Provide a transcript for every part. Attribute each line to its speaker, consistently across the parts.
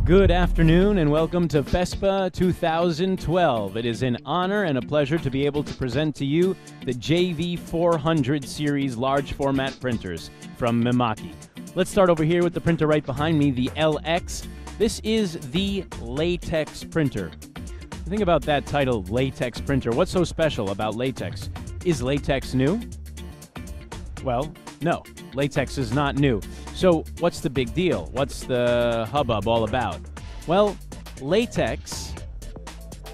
Speaker 1: Good afternoon and welcome to Fespa 2012. It is an honor and a pleasure to be able to present to you the JV400 series large format printers from Mimaki. Let's start over here with the printer right behind me, the LX. This is the latex printer. Think about that title, latex printer. What's so special about latex? Is latex new? Well, no, latex is not new. So what's the big deal? What's the hubbub all about? Well, latex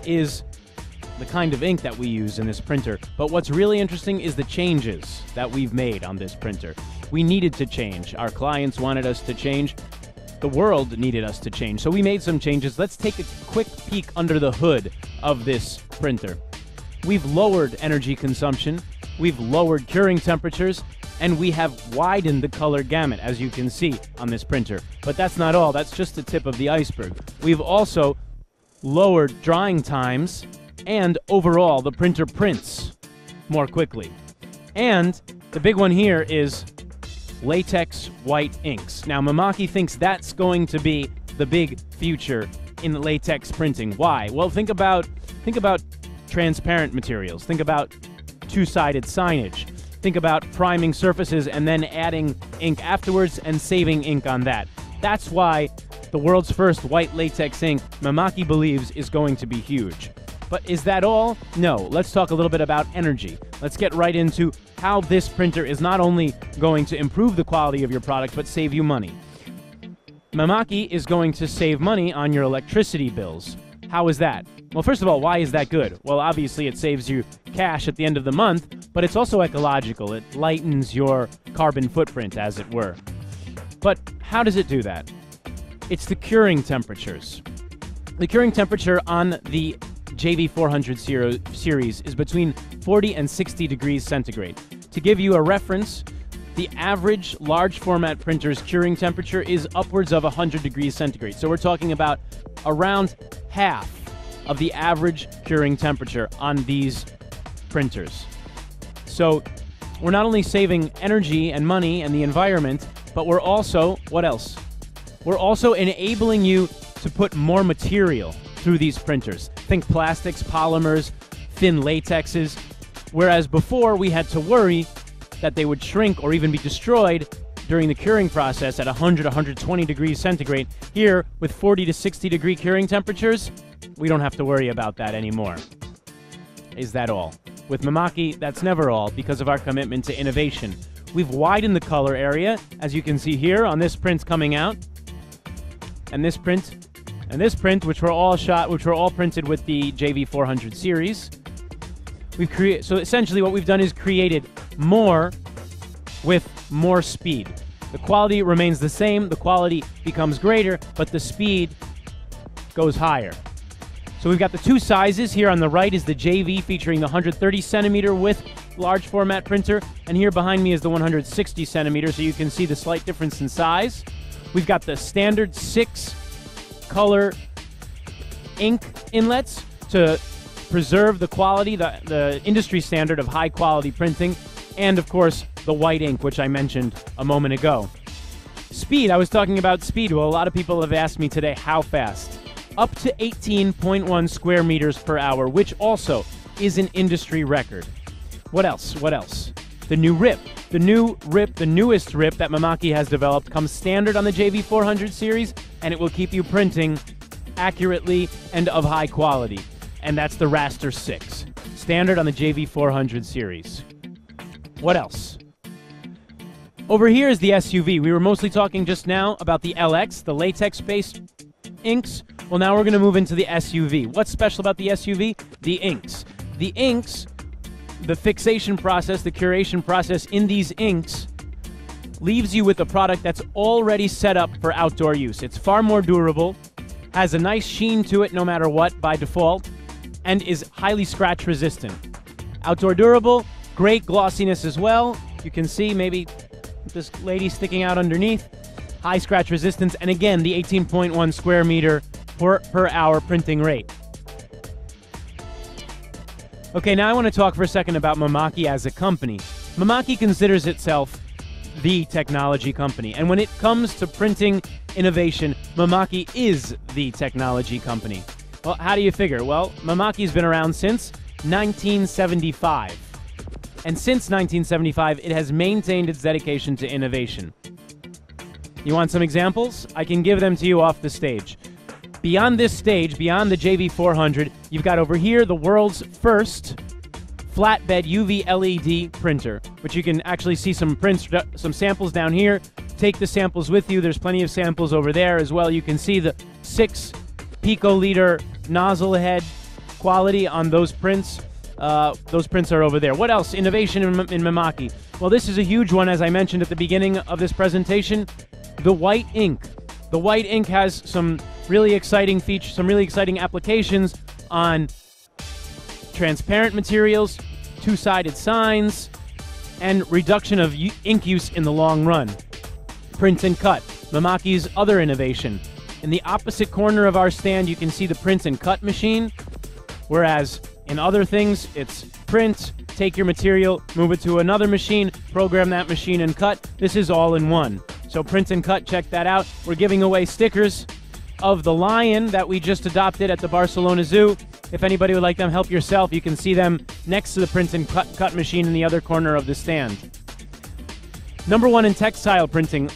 Speaker 1: is the kind of ink that we use in this printer, but what's really interesting is the changes that we've made on this printer. We needed to change. Our clients wanted us to change. The world needed us to change. So we made some changes. Let's take a quick peek under the hood of this printer. We've lowered energy consumption, we've lowered curing temperatures, and we have widened the color gamut, as you can see on this printer. But that's not all. That's just the tip of the iceberg. We've also lowered drying times, and overall, the printer prints more quickly. And the big one here is latex white inks. Now, Mimaki thinks that's going to be the big future in latex printing. Why? Well, think about transparent materials. Think about two-sided signage. Think about priming surfaces and then adding ink afterwards and saving ink on that. That's why the world's first white latex ink, Mimaki believes, is going to be huge. But is that all? No. Let's talk a little bit about energy. Let's get right into how this printer is not only going to improve the quality of your product, but save you money. Mimaki is going to save money on your electricity bills. How is that? Well, first of all, why is that good? Well, obviously it saves you cash at the end of the month, but it's also ecological. It lightens your carbon footprint, as it were. But how does it do that? It's the curing temperatures. The curing temperature on the JV400 series is between 40 and 60 degrees centigrade. To give you a reference, the average large format printer's curing temperature is upwards of 100 degrees centigrade. So we're talking about around half of the average curing temperature on these printers. So we're not only saving energy and money and the environment, but we're also, what else? We're also enabling you to put more material through these printers. Think plastics, polymers, thin latexes, whereas before we had to worry that they would shrink or even be destroyed during the curing process at 100, 120 degrees centigrade. Here, with 40 to 60 degree curing temperatures, we don't have to worry about that anymore. Is that all? With Mimaki, that's never all because of our commitment to innovation. We've widened the color area, as you can see here on this print coming out, and this print, which were all printed with the JV400 series. So essentially what we've done is created more with more speed. The quality remains the same, the quality becomes greater, but the speed goes higher. So we've got the two sizes. Here on the right is the JV featuring the 130 centimeter width large format printer, and here behind me is the 160 centimeter, so you can see the slight difference in size. We've got the standard 6 color ink inlets to preserve the quality, the industry standard of high quality printing, and of course the white ink, which I mentioned a moment ago. Speed, I was talking about speed. Well, a lot of people have asked me today how fast. Up to 18.1 square meters per hour, which also is an industry record. What else? What else? The new rip. The newest rip that Mimaki has developed comes standard on the JV400 series, and it will keep you printing accurately and of high quality. And that's the Raster 6, standard on the JV400 series. What else? Over here is the SUV. We were mostly talking just now about the LX, the latex-based inks. Well, now we're going to move into the SUV. What's special about the SUV? The inks. The inks, the fixation process, the curation process in these inks leaves you with a product that's already set up for outdoor use. It's far more durable, has a nice sheen to it no matter what by default, and is highly scratch resistant. Outdoor durable, great glossiness as well. You can see maybe this lady sticking out underneath. High scratch resistance, and again, the 18.1 square meter per hour printing rate. Okay, now I want to talk for a second about Mimaki as a company. Mimaki considers itself the technology company, and when it comes to printing innovation, Mimaki is the technology company. Well, how do you figure? Well, Mimaki's been around since 1975. And since 1975, it has maintained its dedication to innovation. You want some examples? I can give them to you off the stage. Beyond this stage, beyond the JV400, you've got over here the world's first flatbed UV LED printer, which you can actually see some prints, some samples down here. Take the samples with you. There's plenty of samples over there as well. You can see the 6 picoliter nozzle head quality on those prints. Those prints are over there. What else? Innovation in Mimaki. Well, this is a huge one, as I mentioned at the beginning of this presentation. The white ink. The white ink has some really exciting features, some really exciting applications on transparent materials, two-sided signs, and reduction of ink use in the long run. Print and cut, Mimaki's other innovation. In the opposite corner of our stand, you can see the print and cut machine, whereas in other things, it's print, take your material, move it to another machine, program that machine, and cut. This is all in one. So print and cut, check that out. We're giving away stickers of the lion that we just adopted at the Barcelona Zoo. If anybody would like them, help yourself. You can see them next to the print and cut machine in the other corner of the stand. Number one in textile printing.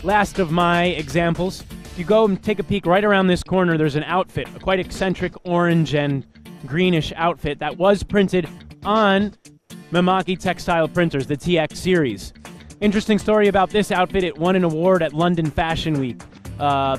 Speaker 1: Last of my examples. If you go and take a peek right around this corner, there's an outfit, a quite eccentric orange and greenish outfit that was printed on Mimaki textile printers, the TX series. Interesting story about this outfit. It won an award at London Fashion Week.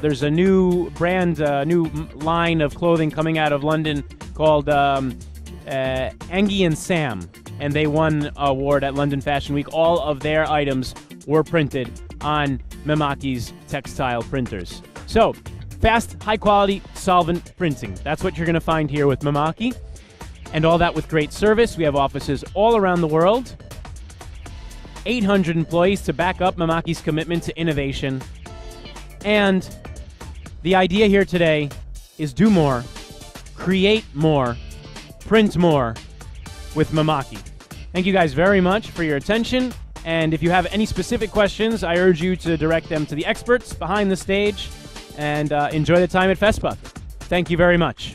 Speaker 1: There's a new brand, new line of clothing coming out of London called Angie and Sam, and they won an award at London Fashion Week. All of their items were printed on Mimaki's textile printers. So, fast, high-quality, solvent printing. That's what you're going to find here with Mimaki, and all that with great service. We have offices all around the world, 800 employees to back up Mimaki's commitment to innovation. And the idea here today is do more, create more, print more with Mimaki. Thank you guys very much for your attention. And if you have any specific questions, I urge you to direct them to the experts behind the stage, and enjoy the time at Fespa. Thank you very much.